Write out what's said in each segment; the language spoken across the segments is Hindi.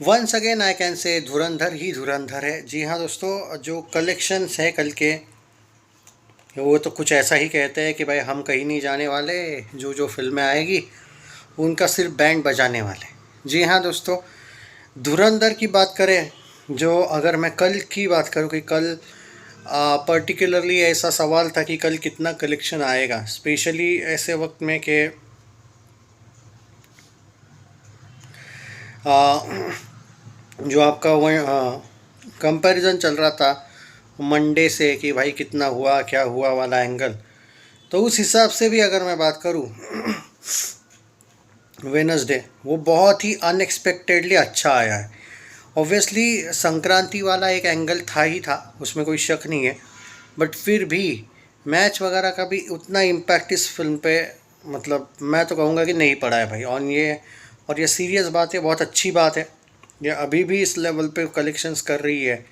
Once again I can say धुरंधर ही धुरंधर है। जी हाँ दोस्तों, जो कलेक्शंस है कल के, वो तो कुछ ऐसा ही कहते हैं कि भाई हम कहीं नहीं जाने वाले, जो जो फिल्में आएगी उनका सिर्फ बैंड बजाने वाले। जी हाँ दोस्तों, धुरंधर की बात करें, जो अगर मैं कल की बात करूँ कि कल पर्टिकुलरली ऐसा सवाल था कि कल कितना कलेक्शन आएगा, स्पेशली ऐसे वक्त में कि जो आपका वो कंपैरिजन चल रहा था मंडे से कि भाई कितना हुआ क्या हुआ वाला एंगल, तो उस हिसाब से भी अगर मैं बात करूं, वेनसडे वो बहुत ही अनएक्सपेक्टेडली अच्छा आया है। ऑब्वियसली संक्रांति वाला एक एंगल था ही था, उसमें कोई शक नहीं है, बट फिर भी मैच वगैरह का भी उतना इम्पैक्ट इस फिल्म पे, मतलब मैं तो कहूँगा कि नहीं पड़ा है भाई ऑन ये। और ये सीरियस बात है, बहुत अच्छी बात है, ये अभी भी इस लेवल पे कलेक्शंस कर रही है।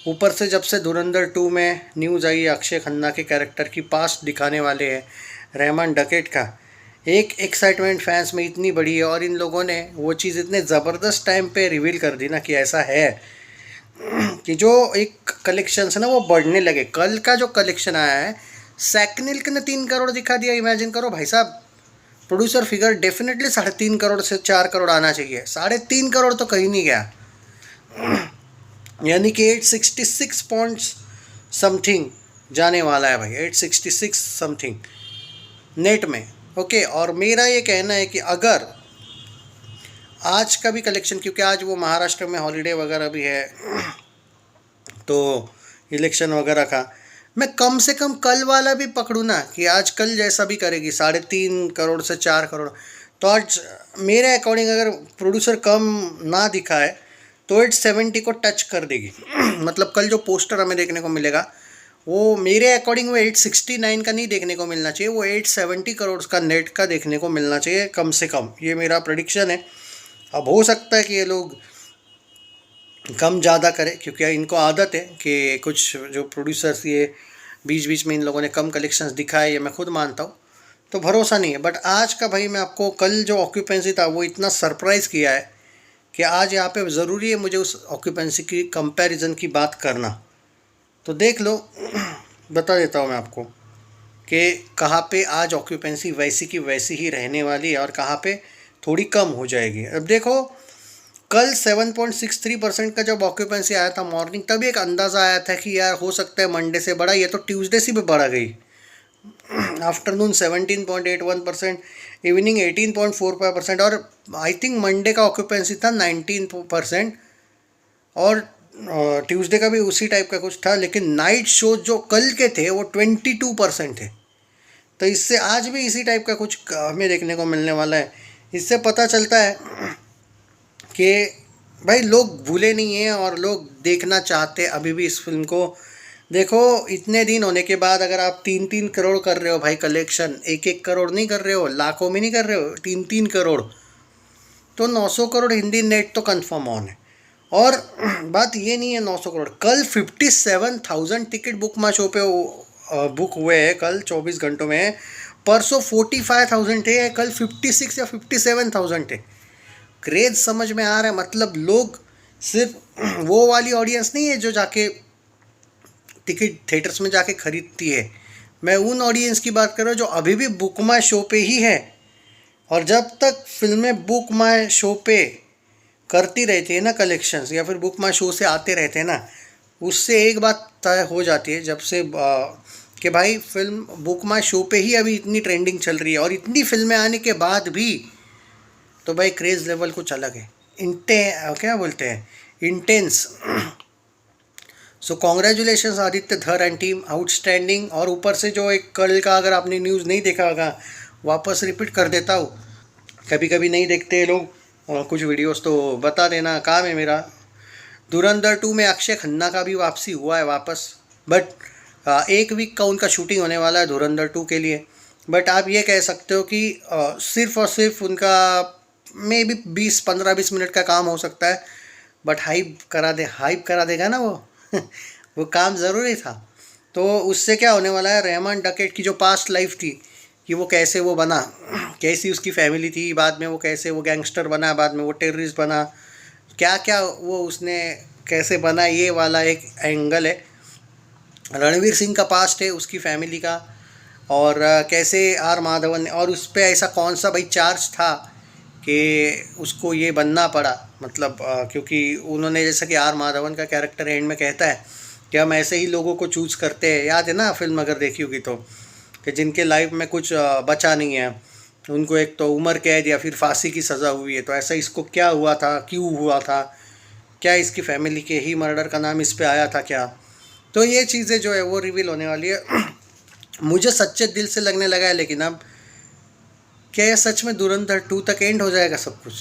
ऊपर से जब से धुरंधर 2 में न्यूज़ आई है अक्षय खन्ना के कैरेक्टर की पास्ट दिखाने वाले हैं रहमान डकेट का, एक एक्साइटमेंट फैंस में इतनी बड़ी है, और इन लोगों ने वो चीज़ इतने ज़बरदस्त टाइम पे रिवील कर दी ना कि ऐसा है कि जो एक कलेक्शन है ना वो बढ़ने लगे। कल का जो कलेक्शन आया है, सैकनिल्क ने 3 करोड़ दिखा दिया। इमेजिन करो भाई साहब, प्रोड्यूसर फिगर डेफिनेटली 3.5 करोड़ से 4 करोड़ आना चाहिए, 3.5 करोड़ तो कहीं नहीं गया। यानी कि 866 पॉइंट्स समथिंग जाने वाला है भाई, 866 समथिंग नेट में। ओके, और मेरा ये कहना है कि अगर आज का भी कलेक्शन, क्योंकि आज वो महाराष्ट्र में हॉलीडे वगैरह भी है तो इलेक्शन वगैरह का, मैं कम से कम कल वाला भी पकड़ूँ ना कि आज कल जैसा भी करेगी 3.5 करोड़ से 4 करोड़, तो आज मेरे अकॉर्डिंग अगर प्रोड्यूसर कम ना दिखाए तो 870 को टच कर देगी। मतलब कल जो पोस्टर हमें देखने को मिलेगा वो मेरे अकॉर्डिंग वो 869 का नहीं देखने को मिलना चाहिए, वो 870 करोड़ का नेट का देखने को मिलना चाहिए कम से कम। ये मेरा प्रेडिक्शन है। अब हो सकता है कि ये लोग कम ज़्यादा करें, क्योंकि इनको आदत है कि कुछ जो प्रोड्यूसर्स ये बीच बीच में इन लोगों ने कम कलेक्शंस दिखाए, ये मैं खुद मानता हूँ, तो भरोसा नहीं है। बट आज का भाई मैं आपको, कल जो ऑक्यूपेंसी था वो इतना सरप्राइज़ किया है कि आज यहाँ पे ज़रूरी है मुझे उस ऑक्यूपेंसी की कंपैरिजन की बात करना। तो देख लो, बता देता हूँ मैं आपको कि कहाँ पे आज ऑक्यूपेंसी वैसी की वैसी ही रहने वाली है और कहाँ पे थोड़ी कम हो जाएगी। अब देखो, कल 7.63% का जब ऑक्यूपेंसी आया था मॉर्निंग, तभी एक अंदाज़ा आया था कि यार हो सकता है मंडे से बढ़ा, ये तो ट्यूसडे से भी बढ़ा गई। आफ्टरनून 17.81%, इवनिंग 18.45%, और आई थिंक मंडे का ऑक्यूपेंसी था 19%, और ट्यूसडे का भी उसी टाइप का कुछ था। लेकिन नाइट शो जो कल के थे वो 22% थे। तो इससे आज भी इसी टाइप का कुछ हमें देखने को मिलने वाला है। इससे पता चलता है कि भाई लोग भूले नहीं हैं और लोग देखना चाहते अभी भी इस फिल्म को। देखो, इतने दिन होने के बाद अगर आप 3-3 करोड़ कर रहे हो भाई कलेक्शन, 1-1 करोड़ नहीं कर रहे हो, लाखों में नहीं कर रहे हो, 3-3 करोड़, तो 900 करोड़ हिंदी नेट तो कंफर्म ऑन है। और बात ये नहीं है 900 करोड़, कल 57,000 टिकट बुक माई शो पे बुक हुए हैं कल 24 घंटों में। परसों 45,000 थे, कल 56 या 57,000 थे। क्रेज समझ में आ रहा है? मतलब लोग सिर्फ वो वाली ऑडियंस नहीं है जो जाके टिकट थिएटर्स में जाके खरीदती है, मैं उन ऑडियंस की बात कर रहा हूँ जो अभी भी बुक माई शो पे ही है। और जब तक फिल्में बुक माई शो पे करती रहती है ना कलेक्शंस, या फिर बुक माई शो से आते रहते हैं ना, उससे एक बात तय हो जाती है, जब से कि भाई फिल्म बुक माई शो पे ही अभी इतनी ट्रेंडिंग चल रही है, और इतनी फिल्में आने के बाद भी तो भाई क्रेज़ लेवल कुछ अलग है। क्या बोलते हैं, इंटेंस। सो कॉन्ग्रेचुलेशंस आदित्य धर एंड टीम, आउटस्टैंडिंग। और ऊपर से जो एक कल का, अगर आपने न्यूज़ नहीं देखा होगा, वापस रिपीट कर देता हूँ, कभी कभी नहीं देखते लोग कुछ वीडियोस, तो बता देना, काम है मेरा। धुरंधर 2 में अक्षय खन्ना का भी वापसी हुआ है वापस, बट 1 वीक का उनका शूटिंग होने वाला है धुरंधर 2 के लिए। बट आप ये कह सकते हो कि सिर्फ और सिर्फ उनका मे बी 20-15-20 मिनट का काम हो सकता है, बट हाइप करा देगा ना वो। वो काम ज़रूरी था। तो उससे क्या होने वाला है, रहमान डकेट की जो पास्ट लाइफ थी कि वो कैसे वो बना, कैसी उसकी फैमिली थी, बाद में वो कैसे वो गैंगस्टर बना, बाद में वो टेररिस्ट बना, क्या क्या वो उसने कैसे बना, ये वाला एक एंगल है। रणवीर सिंह का पास्ट है, उसकी फैमिली का, और कैसे आर माधवन ने, और उस पर ऐसा कौन सा भाई चार्ज था कि उसको ये बनना पड़ा, मतलब क्योंकि उन्होंने, जैसा कि आर माधवन का कैरेक्टर एंड में कहता है कि हम ऐसे ही लोगों को चूज़ करते हैं, याद है ना फिल्म अगर देखी होगी तो, कि जिनके लाइफ में कुछ बचा नहीं है, उनको एक तो उम्र कैद या फिर फांसी की सज़ा हुई है, तो ऐसा इसको क्या हुआ था, क्यों हुआ था, क्या इसकी फैमिली के ही मर्डर का नाम इस पे आया था क्या। तो ये चीज़ें जो है वो रिवील होने वाली है। मुझे सच्चे दिल से लगने लगा है, लेकिन अब क्या ये सच में धुरंधर 2 तक एंड हो जाएगा सब कुछ?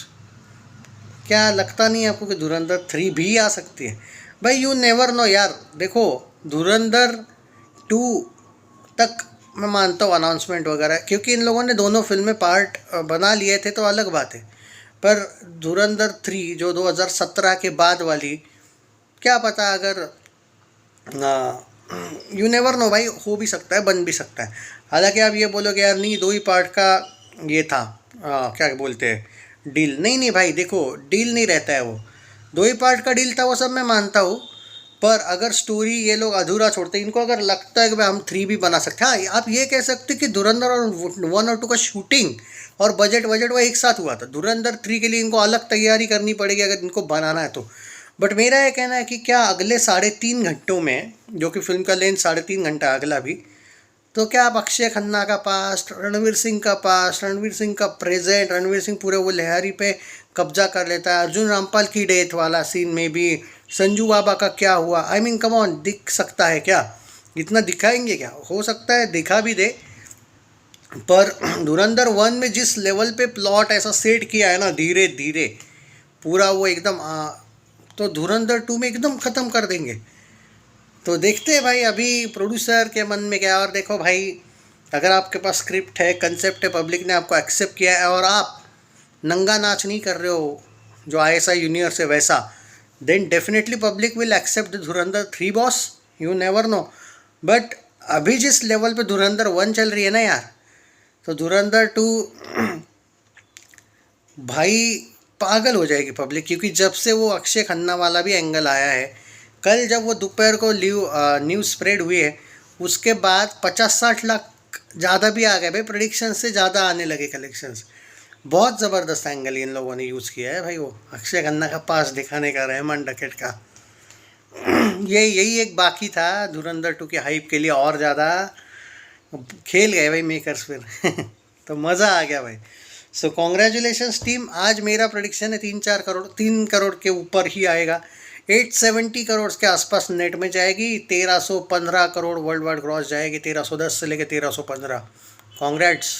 क्या लगता नहीं है आपको कि धुरंधर 3 भी आ सकती है? भाई यू नेवर नो यार। देखो, धुरंधर 2 तक मैं मानता हूँ अनाउंसमेंट वगैरह, क्योंकि इन लोगों ने दोनों फिल्में पार्ट बना लिए थे तो अलग बात है, पर धुरंधर 3 जो 2017 के बाद वाली, क्या पता, अगर यू नेवर नो भाई, हो भी सकता है, बन भी सकता है। हालांकि आप ये बोलोगे यार नहीं 2 ही पार्ट का ये था, क्या बोलते हैं, डील। नहीं नहीं भाई, देखो डील नहीं रहता है वो, 2 ही पार्ट का डील था वो सब मैं मानता हूँ, पर अगर स्टोरी ये लोग अधूरा छोड़ते, इनको अगर लगता है कि भाई हम 3 भी बना सकते हैं, हाँ आप ये कह सकते कि धुरंधर और 1 और 2 का शूटिंग और बजट वो एक साथ हुआ था। धुरंधर 3 के लिए इनको अलग तैयारी करनी पड़ेगी अगर इनको बनाना है तो। बट मेरा ये कहना है कि क्या अगले 3.5 घंटों में, जो कि फिल्म का लेंथ 3.5 घंटा अगला भी, तो क्या आप अक्षय खन्ना का पास्ट, रणवीर सिंह का पास्ट, रणवीर सिंह का प्रेजेंट, रणवीर सिंह पूरे वो लहरी पे कब्जा कर लेता है, अर्जुन रामपाल की डेथ वाला सीन में भी संजू बाबा का क्या हुआ, आई मीन कम ऑन, दिख सकता है क्या? इतना दिखाएंगे क्या? हो सकता है दिखा भी दे, पर धुरंधर 1 में जिस लेवल पे प्लॉट ऐसा सेट किया है ना, धीरे धीरे पूरा वो एकदम तो धुरंधर 2 में एकदम ख़त्म कर देंगे। तो देखते हैं भाई अभी प्रोड्यूसर के मन में क्या है। और देखो भाई, अगर आपके पास स्क्रिप्ट है, कंसेप्ट है, पब्लिक ने आपको एक्सेप्ट किया है और आप नंगा नाच नहीं कर रहे हो जो ISI यूनिवर्स है वैसा, then definitely public will accept the Dhurandhar 3 boss, you never know. But अभी जिस लेवल पे धुरंधर 1 चल रही है ना यार, तो धुरंधर 2 भाई पागल हो जाएगी पब्लिक, क्योंकि जब से वो अक्षय खन्ना वाला भी एंगल आया है, कल जब वो दोपहर को न्यूज़ स्प्रेड हुई है, उसके बाद 50-60 लाख ज़्यादा भी आ गए भाई, प्रेडिक्शन से ज़्यादा आने लगे कलेक्शंस। बहुत ज़बरदस्त एंगल इन लोगों ने यूज़ किया है भाई, वो अक्षय खन्ना का पास दिखाने का, रहमान डकैत का। यही एक बाकी था धुरंधर 2 की हाइप के लिए, और ज़्यादा खेल गए भाई मेकर्स फिर। तो मज़ा आ गया भाई। सो कॉन्ग्रेचुलेशंस टीम। आज मेरा प्रेडिक्शन है 3 करोड़ के ऊपर ही आएगा, 870 करोड़ के आसपास नेट में जाएगी, 1315 करोड़ वर्ल्ड वाइड क्रॉस जाएगी, 1310 से लेकर 1315। कॉन्ग्रेट्स।